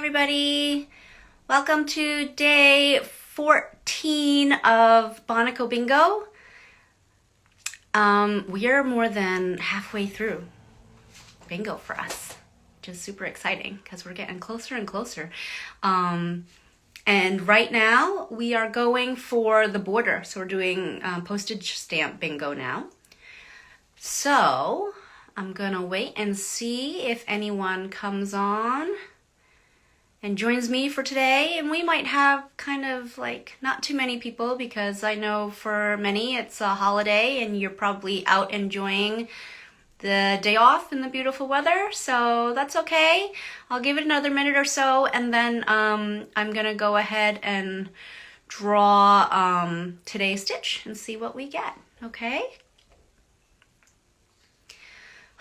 everybody. Welcome to day 14 of Bonico Bingo. We are more than halfway through bingo for us, which is super exciting because we're getting closer and closer. And right now we are going for the border. So we're doing postage stamp bingo now. So I'm gonna wait and see if anyone comes on and joins me for today. And we might have kind of like not too many people because I know for many it's a holiday and you're probably out enjoying the day off in the beautiful weather. So that's okay. I'll give it another minute or so and then I'm gonna go ahead and draw today's stitch and see what we get, okay?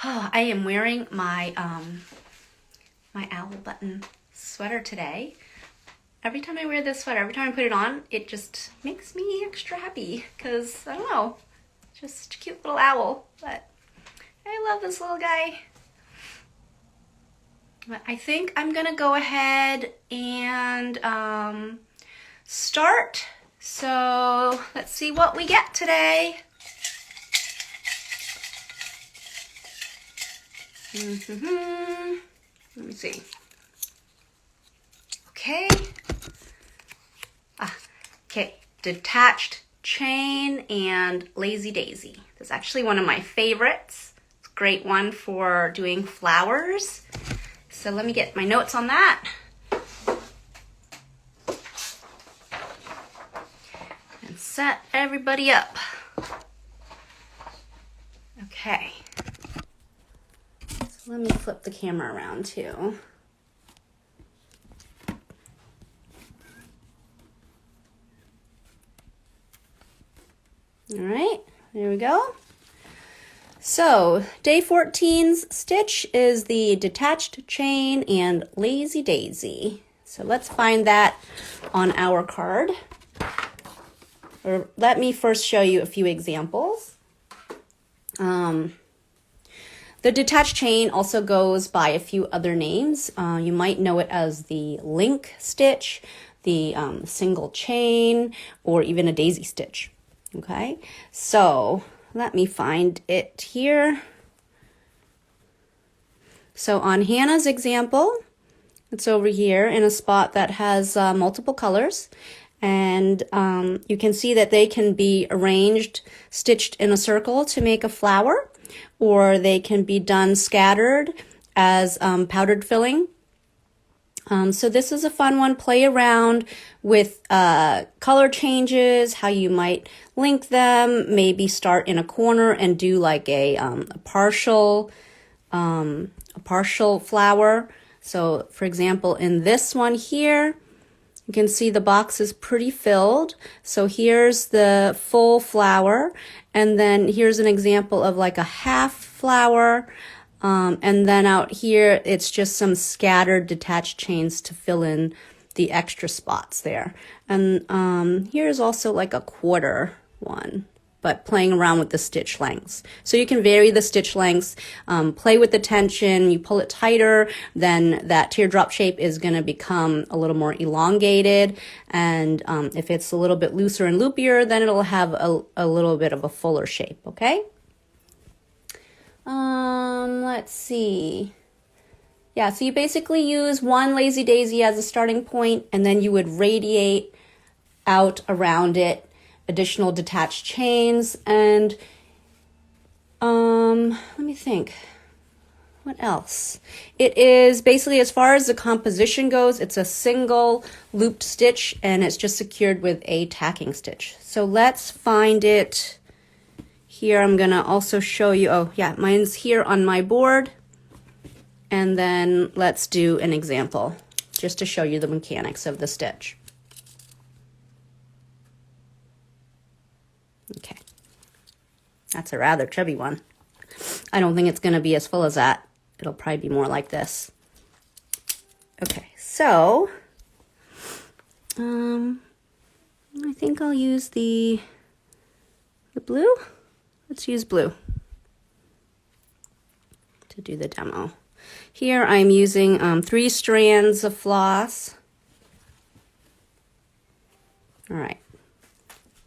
Oh, I am wearing my my owl button sweater today. Every time I wear this sweater, every time I put it on, it just makes me extra happy because, I don't know, just a cute little owl, but I love this little guy. But I think I'm gonna go ahead and start. So let's see what we get today. Let me see. Okay. Okay. Detached Chain and Lazy Daisy. This is actually one of my favorites. It's a great one for doing flowers. So let me get my notes on that. And set everybody up. Okay. So let me flip the camera around too. All right, there we go. So day 14's stitch is the Detached Chain and Lazy Daisy. So let's find that on our card. Or let me first show you a few examples. The Detached Chain also goes by a few other names. You might know it as the link stitch, the single chain, or even a daisy stitch. Okay, so let me find it here. So on Hannah's example, it's over here in a spot that has multiple colors. And you can see that they can be arranged, stitched in a circle to make a flower, or they can be done scattered as powdered filling. So this is a fun one. Play around with color changes, how you might link them, maybe start in a corner and do like a partial flower. So for example, in this one here, you can see the box is pretty filled. So here's the full flower, and then here's an example of like a half flower. And then out here, it's just some scattered detached chains to fill in the extra spots there. And here's also like a quarter one, but playing around with the stitch lengths. So you can vary the stitch lengths, play with the tension. You pull it tighter, then that teardrop shape is going to become a little more elongated. And if it's a little bit looser and loopier, then it'll have a little bit of a fuller shape, okay? Let's see. Yeah, so you basically use one Lazy Daisy as a starting point, and then you would radiate out around it additional detached chains. And let me think. What else? It is basically, as far as the composition goes, it's a single looped stitch, and it's just secured with a tacking stitch. So let's find it. Here I'm gonna also show you, oh yeah, mine's here on my board. And then let's do an example just to show you the mechanics of the stitch. Okay, that's a rather chubby one. I don't think it's gonna be as full as that. It'll probably be more like this. Okay, so I think I'll use the blue. Let's use blue to do the demo. Here I'm using 3 strands of floss. All right.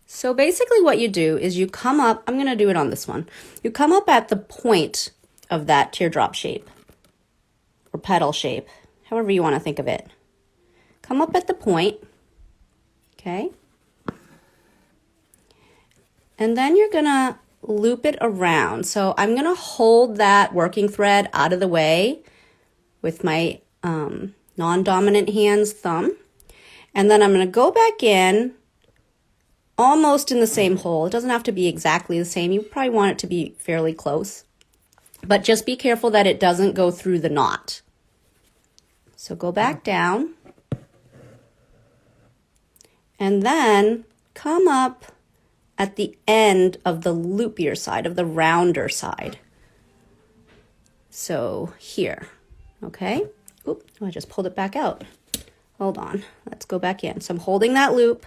So basically what you do is you come up, I'm going to do it on this one. You come up at the point of that teardrop shape or petal shape, however you want to think of it. Come up at the point, okay? And then you're going to loop it around. So I'm going to hold that working thread out of the way with my non-dominant hand's thumb. And then I'm going to go back in almost in the same hole. It doesn't have to be exactly the same. You probably want it to be fairly close. But just be careful that it doesn't go through the knot. So go back down. And then come up at the end of the loopier side, of the rounder side. So here, okay? Oop, I just pulled it back out. Hold on, let's go back in. So I'm holding that loop,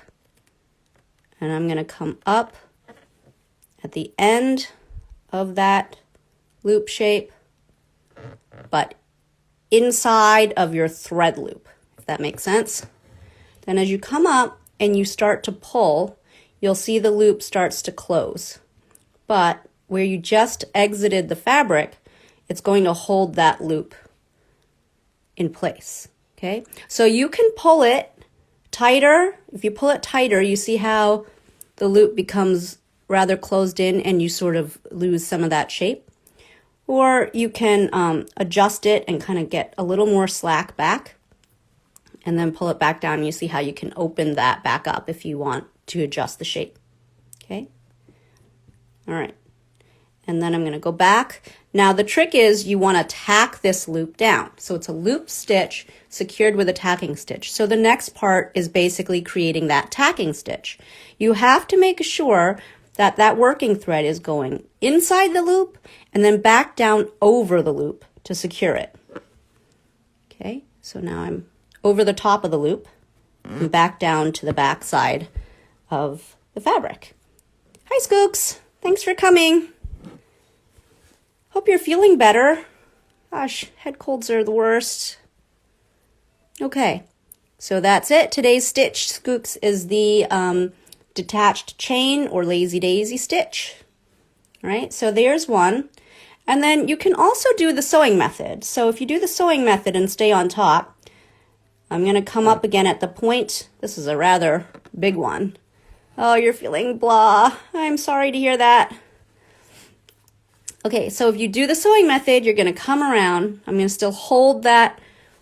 and I'm gonna come up at the end of that loop shape, but inside of your thread loop, if that makes sense. Then as you come up and you start to pull, you'll see the loop starts to close. But where you just exited the fabric, it's going to hold that loop in place, okay? So you can pull it tighter. If you pull it tighter, you see how the loop becomes rather closed in and you sort of lose some of that shape. Or you can adjust it and kind of get a little more slack back and then pull it back down. You see how you can open that back up if you want to adjust the shape, okay? All right, and then I'm gonna go back. Now the trick is you wanna tack this loop down. So it's a loop stitch secured with a tacking stitch. So the next part is basically creating that tacking stitch. You have to make sure that that working thread is going inside the loop and then back down over the loop to secure it. Okay, so now I'm over the top of the loop and back down to the back side of the fabric. Hi Skooks, thanks for coming. Hope you're feeling better. Gosh, head colds are the worst. Okay, so that's it. Today's stitch, Skooks, is the detached chain or lazy daisy stitch. All right, so there's one. And then you can also do the sewing method. So if you do the sewing method and stay on top, I'm going to come up again at the point. This is a rather big one. Oh, you're feeling blah. I'm sorry to hear that. Okay, so if you do the sewing method, you're going to come around. I'm going to still hold that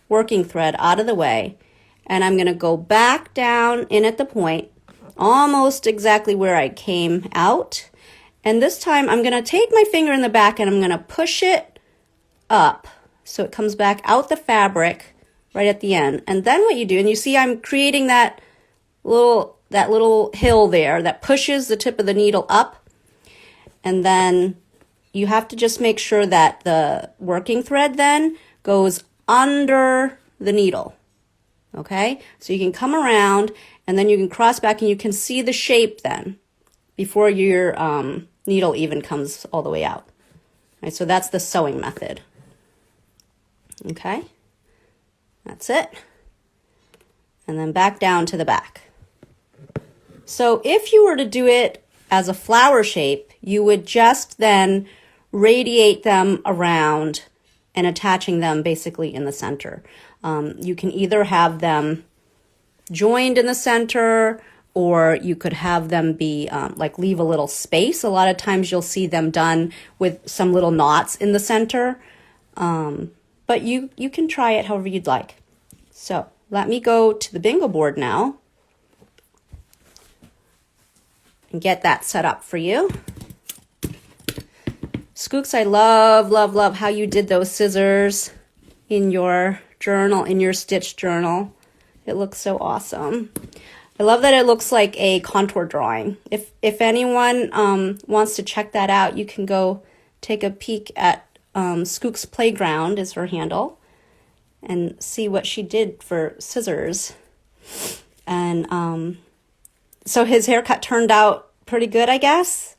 working thread out of the way. And I'm going to go back down in at the point, almost exactly where I came out. And this time I'm going to take my finger in the back and I'm going to push it up so it comes back out the fabric right at the end. And then what you do, and you see I'm creating that little hill there that pushes the tip of the needle up. And then you have to just make sure that the working thread then goes under the needle. Okay, so you can come around and then you can cross back and you can see the shape then before your needle even comes all the way out. All right, so that's the sewing method. Okay, that's it. And then back down to the back. So if you were to do it as a flower shape, you would just then radiate them around and attaching them basically in the center. You can either have them joined in the center, or you could have them be like leave a little space. A lot of times you'll see them done with some little knots in the center, but you can try it however you'd like. So let me go to the bingo board now and get that set up for you. Skooks, I love, love, love how you did those scissors in your journal, in your stitch journal. It looks so awesome. I love that it looks like a contour drawing. If anyone wants to check that out, you can go take a peek at Skooks Playground is her handle and see what she did for scissors. And so his haircut turned out pretty good, I guess,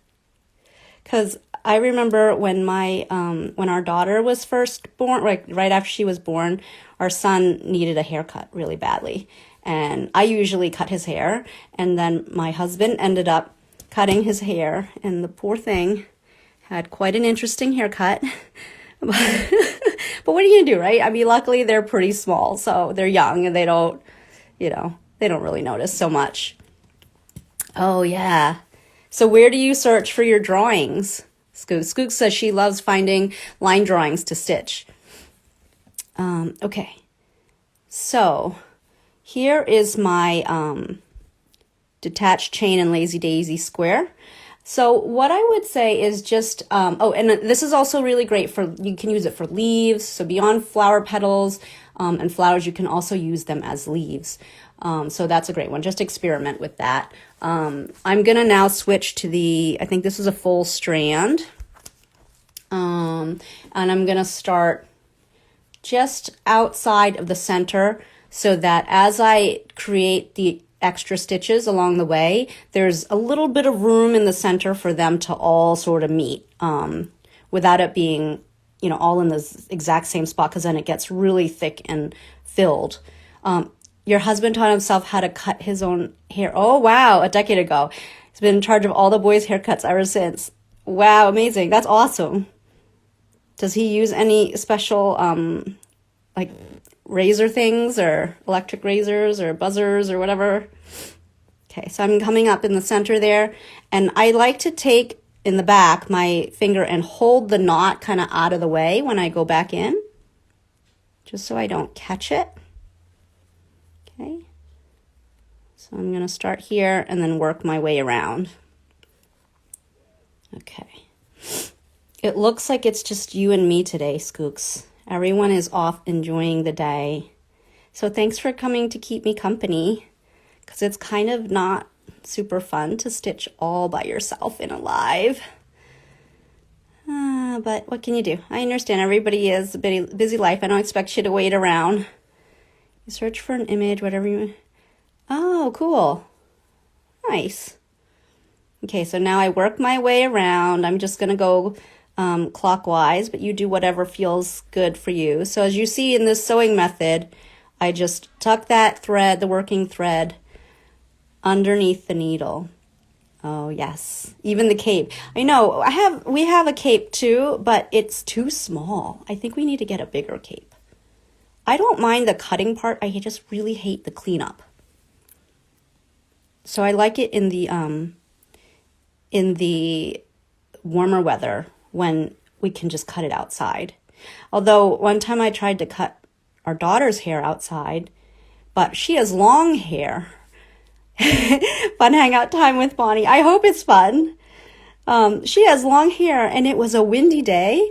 because I remember when when our daughter was first born, right after she was born, our son needed a haircut really badly. And I usually cut his hair, and then my husband ended up cutting his hair, and the poor thing had quite an interesting haircut. But what are you gonna do, right? I mean, luckily they're pretty small, so they're young and they don't, they don't really notice so much. Oh yeah. So where do you search for your drawings? Skook says she loves finding line drawings to stitch. Okay. So here is my detached chain and lazy daisy square. So what I would say is just, oh, and this is also really great for, you can use it for leaves. So beyond flower petals and flowers, you can also use them as leaves. So that's a great one. Just experiment with that. I'm going to now switch to I think this is a full strand. And I'm going to start just outside of the center so that as I create the extra stitches along the way, there's a little bit of room in the center for them to all sort of meet without it being, all in the exact same spot, because then it gets really thick and filled. Your husband taught himself how to cut his own hair. Oh, wow, a decade ago. He's been in charge of all the boys' haircuts ever since. Wow, amazing. That's awesome. Does he use any special, like razor things or electric razors or buzzers or whatever? Okay, so I'm coming up in the center there, and I like to take in the back my finger and hold the knot kind of out of the way when I go back in, just so I don't catch it. Okay, so I'm going to start here and then work my way around. Okay. It looks like it's just you and me today, Skooks. Everyone is off enjoying the day. So thanks for coming to keep me company, because it's kind of not super fun to stitch all by yourself in a live. But what can you do? I understand everybody is a busy life. I don't expect you to wait around. You search for an image, whatever you... Oh, cool. Nice. Okay, so now I work my way around. I'm just going to go clockwise, but you do whatever feels good for you. So as you see in this sewing method, I just tuck that thread, the working thread, underneath the needle. Oh yes, even the cape. I know we have a cape too, but it's too small. I think we need to get a bigger cape. I don't mind the cutting part. I just really hate the cleanup. So I like it in the warmer weather when we can just cut it outside. Although one time I tried to cut our daughter's hair outside, but she has long hair. Fun hangout time with Bonnie. I hope it's fun. She has long hair, and it was a windy day,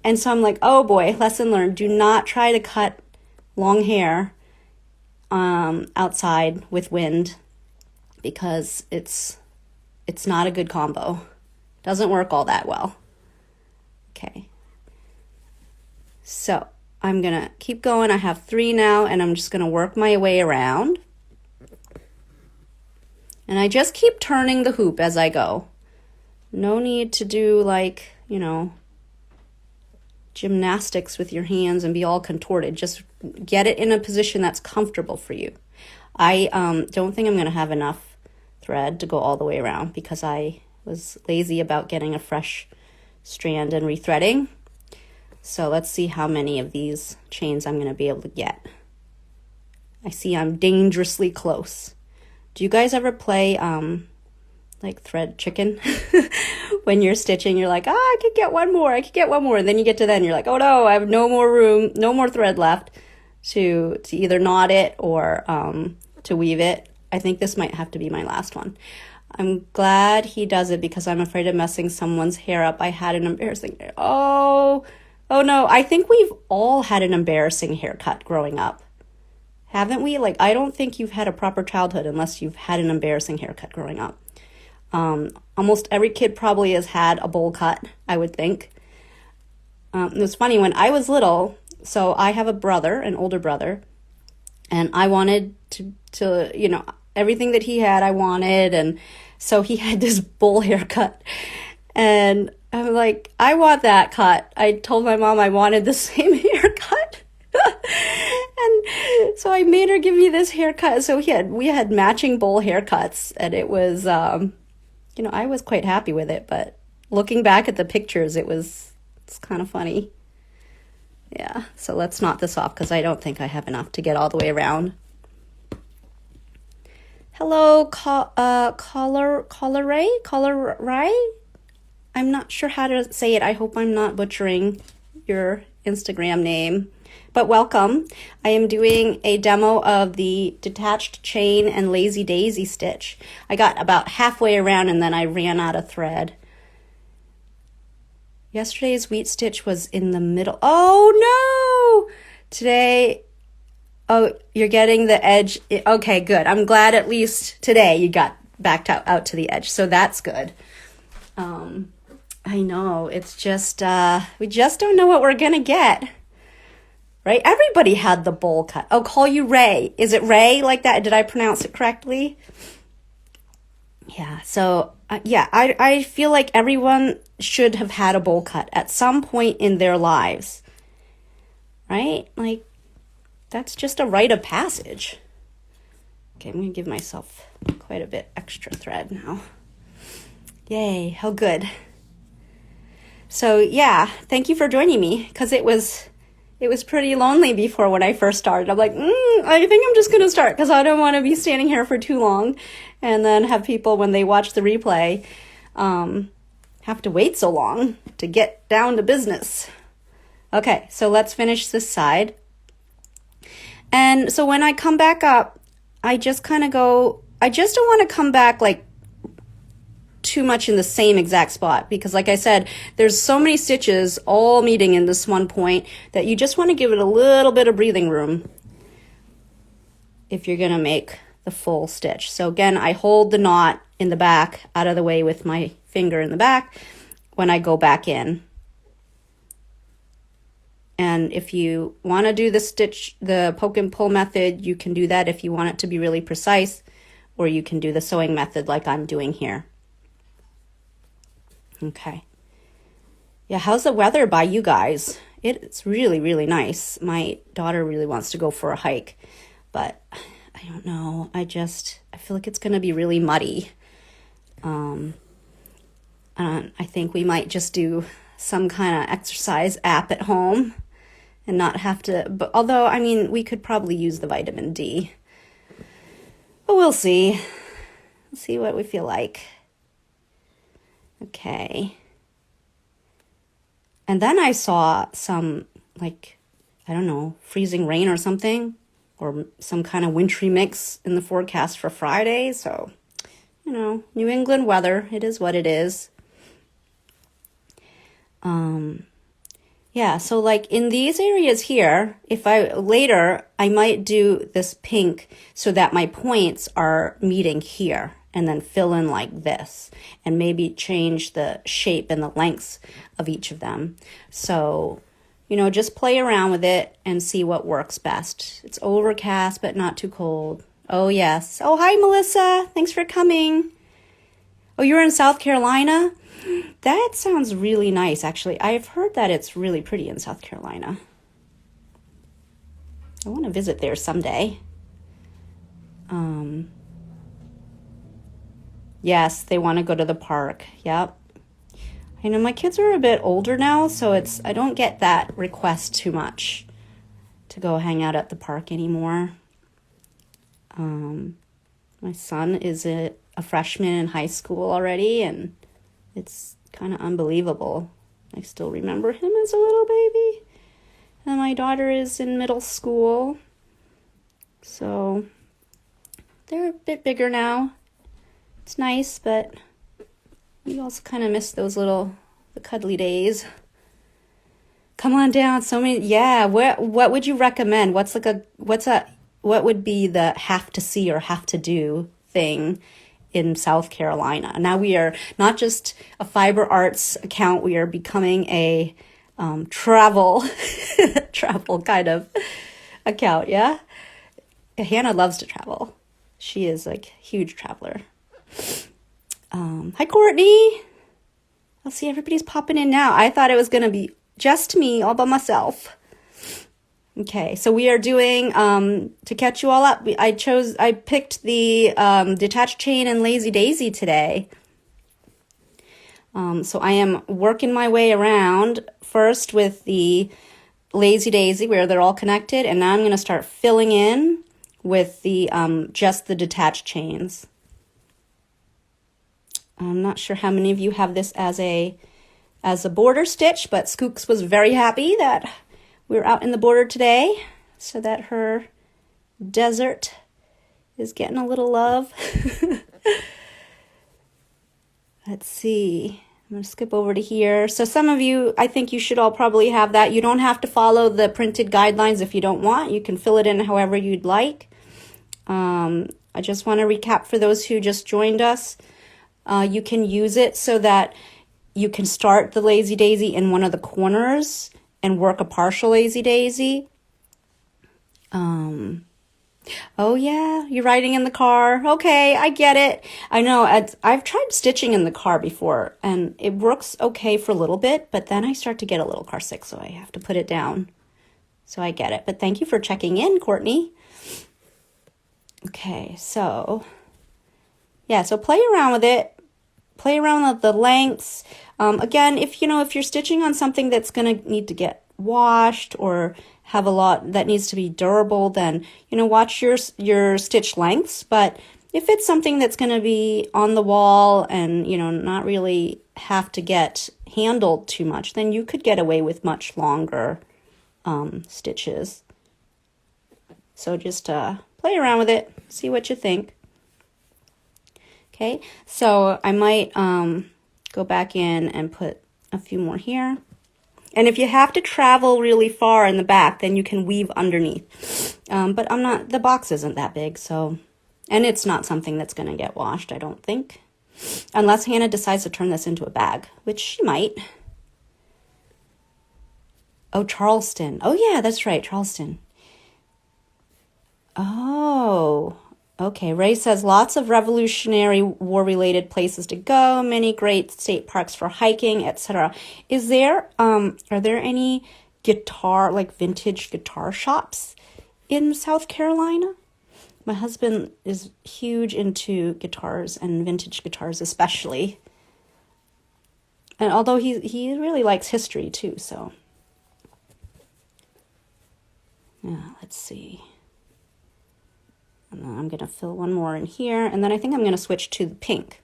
and so I'm like, oh boy, lesson learned. Do not try to cut long hair outside with wind, because it's not a good combo. Doesn't work all that well. Okay. So I'm going to keep going. I have 3 now, and I'm just going to work my way around. And I just keep turning the hoop as I go. No need to do like, gymnastics with your hands and be all contorted. Just get it in a position that's comfortable for you. I don't think I'm going to have enough thread to go all the way around because I was lazy about getting a fresh strand and rethreading. So let's see how many of these chains I'm going to be able to get. I see I'm dangerously close. Do you guys ever play like thread chicken? When you're stitching, you're like, I could get one more, and then you get to then you're like, oh no, I have no more room, no more thread left to either knot it or to weave it. I think this might have to be my last one. I'm glad he does it because I'm afraid of messing someone's hair up. I had an embarrassing oh no, I think we've all had an embarrassing haircut growing up. Haven't we? Like, I don't think you've had a proper childhood unless you've had an embarrassing haircut growing up. Almost every kid probably has had a bowl cut, I would think. It was funny, when I was little, so I have a brother, an older brother, and I wanted to everything that he had, I wanted, and so he had this bowl haircut. And I'm like, I want that cut. I told my mom I wanted the same haircut. And so I made her give me this haircut. So we had matching bowl haircuts, and it was I was quite happy with it, but looking back at the pictures, it's kind of funny. Yeah, so let's knot this off because I don't think I have enough to get all the way around. Hello, Color. I'm not sure how to say it. I hope I'm not butchering your Instagram name, but welcome. I am doing a demo of the Detached Chain and Lazy Daisy stitch. I got about halfway around and then I ran out of thread. Yesterday's wheat stitch was in the middle. Oh no! Today, oh, you're getting the edge. Okay, good. I'm glad at least today you got backed out to the edge. So that's good. I know, it's just, we just don't know what we're gonna get, right? Everybody had the bowl cut. I'll call you Ray. Is it Ray like that? Did I pronounce it correctly? Yeah, so, I feel like everyone should have had a bowl cut at some point in their lives, right? Like, that's just a rite of passage. Okay, I'm gonna give myself quite a bit extra thread now. Yay, how good. So yeah, thank you for joining me because it was pretty lonely before when I first started. I'm like, I think I'm just gonna start because I don't want to be standing here for too long, and then have people when they watch the replay have to wait so long to get down to business. Okay, so let's finish this side. And so when I come back up, I just kind of go. I just don't want to come back like too much in the same exact spot because like I said, there's so many stitches all meeting in this one point that you just want to give it a little bit of breathing room if you're going to make the full stitch. So again, I hold the knot in the back out of the way with my finger in the back when I go back in. And if you want to do the poke and pull method, you can do that if you want it to be really precise, or you can do the sewing method like I'm doing here. Okay. Yeah, how's the weather by you guys? It's really, really nice. My daughter really wants to go for a hike, but I don't know. I feel like it's going to be really muddy. I think we might just do some kind of exercise app at home and not have to, but although, I mean, we could probably use the vitamin D. But we'll see. We'll see what we feel like. Okay. And then I saw some, like, I don't know, freezing rain or something, or some kind of wintry mix in the forecast for Friday. So, New England weather, it is what it is. Yeah, so like in these areas here, I might do this pink so that my points are meeting here. And then fill in like this and maybe change the shape and the lengths of each of them. So, just play around with it and see what works best. It's overcast, but not too cold. Oh, yes. Oh, hi, Melissa. Thanks for coming. Oh, you're in South Carolina? That sounds really nice, actually. I've heard that it's really pretty in South Carolina. I want to visit there someday. Yes, they want to go to the park. Yep. I know my kids are a bit older now, so I don't get that request too much to go hang out at the park anymore. My son is a freshman in high school already, and it's kind of unbelievable. I still remember him as a little baby. And my daughter is in middle school, so they're a bit bigger now. It's nice, but we also kind of miss the cuddly days. Come on down. So many. Yeah. What would you recommend? What would be the have to see or have to do thing in South Carolina? Now we are not just a fiber arts account. We are becoming a travel kind of account. Yeah. Hannah loves to travel. She is like a huge traveler. Hi, Courtney. I'll see everybody's popping in now. I thought it was going to be just me all by myself. Okay, so we are doing, to catch you all up, I picked the Detached Chain and Lazy Daisy today. So I am working my way around first with the Lazy Daisy where they're all connected, and now I'm going to start filling in with the just the detached chains. I'm not sure how many of you have this as a border stitch, but Skooks was very happy that we were out in the border today so that her desert is getting a little love. Let's see. I'm going to skip over to here. So some of you, I think you should all probably have that. You don't have to follow the printed guidelines if you don't want. You can fill it in however you'd like. I just want to recap for those who just joined us. You can use it so that you can start the Lazy Daisy in one of the corners and work a partial Lazy Daisy. Oh yeah, you're riding in the car. Okay, I get it. I know, I've tried stitching in the car before, and it works okay for a little bit, but then I start to get a little car sick, so I have to put it down. So I get it. But thank you for checking in, Courtney. Okay, so yeah, so play around with it. Play around with the lengths. Again, if you're stitching on something that's going to need to get washed or have a lot that needs to be durable, then watch your stitch lengths. But if it's something that's going to be on the wall and not really have to get handled too much, then you could get away with much longer stitches. So just play around with it, see what you think. Okay, so I might go back in and put a few more here. And if you have to travel really far in the back, then you can weave underneath. But the box isn't that big, so, and it's not something that's going to get washed, I don't think. Unless Hannah decides to turn this into a bag, which she might. Oh, Charleston. Oh yeah, that's right, Charleston. Oh, okay. Ray says lots of Revolutionary War related places to go, many great state parks for hiking, etc. Is there are there any vintage guitar shops in South Carolina? My husband is huge into guitars and vintage guitars especially. And although he really likes history too, so yeah, let's see. And then I'm going to fill one more in here. And then I think I'm going to switch to the pink.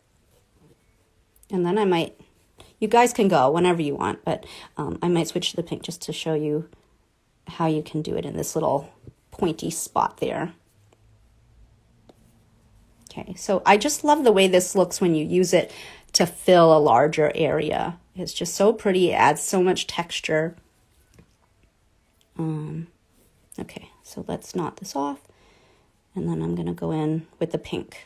And then I might, you guys can go whenever you want, but I might switch to the pink just to show you how you can do it in this little pointy spot there. Okay, so I just love the way this looks when you use it to fill a larger area. It's just so pretty. It adds so much texture. Okay, so let's knot this off. And then I'm going to go in with the pink.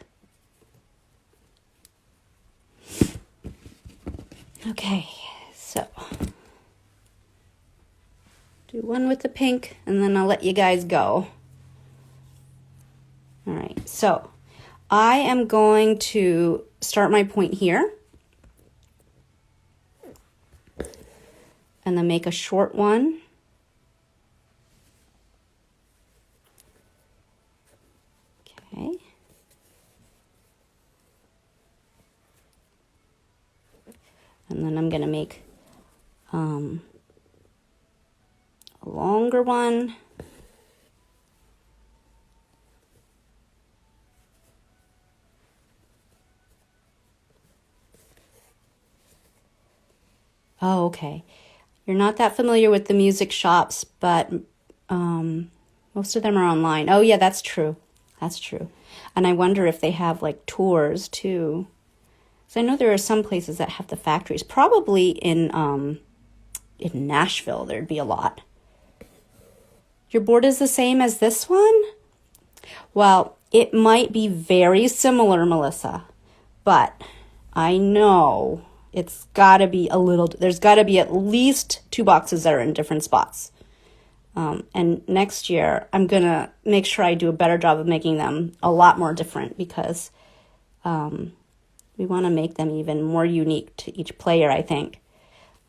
Okay, so do one with the pink and then I'll let you guys go. All right, so I am going to start my point here and then make a short one. Okay. And then I'm going to make a longer one. Oh, okay. You're not that familiar with the music shops, but most of them are online. Oh, yeah, that's true. That's true. And I wonder if they have like tours too. So I know there are some places that have the factories. Probably in Nashville, there'd be a lot. Your board is the same as this one? Well, it might be very similar, Melissa, but I know it's got to be there's got to be at least 2 boxes that are in different spots. And next year, I'm going to make sure I do a better job of making them a lot more different because, We want to make them even more unique to each player, I think.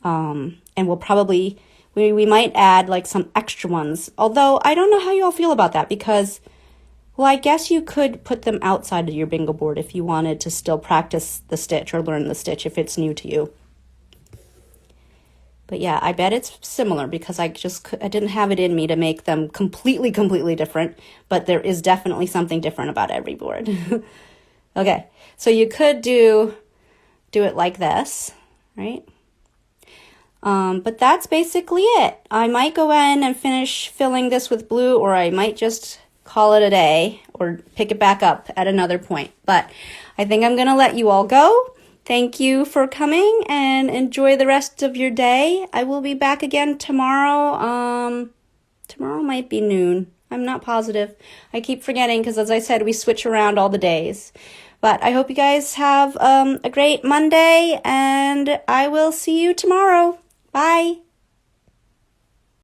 And we'll probably, we might add like some extra ones. Although I don't know how you all feel about that because, well, I guess you could put them outside of your bingo board if you wanted to still practice the stitch or learn the stitch if it's new to you. But yeah, I bet it's similar because I didn't have it in me to make them completely different, but there is definitely something different about every board. Okay, so you could do it like this, right? But that's basically it. I might go in and finish filling this with blue, or I might just call it a day or pick it back up at another point. But I think I'm going to let you all go. Thank you for coming and enjoy the rest of your day. I will be back again tomorrow. Tomorrow might be noon. I'm not positive. I keep forgetting because, as I said, we switch around all the days. But I hope you guys have a great Monday, and I will see you tomorrow. Bye.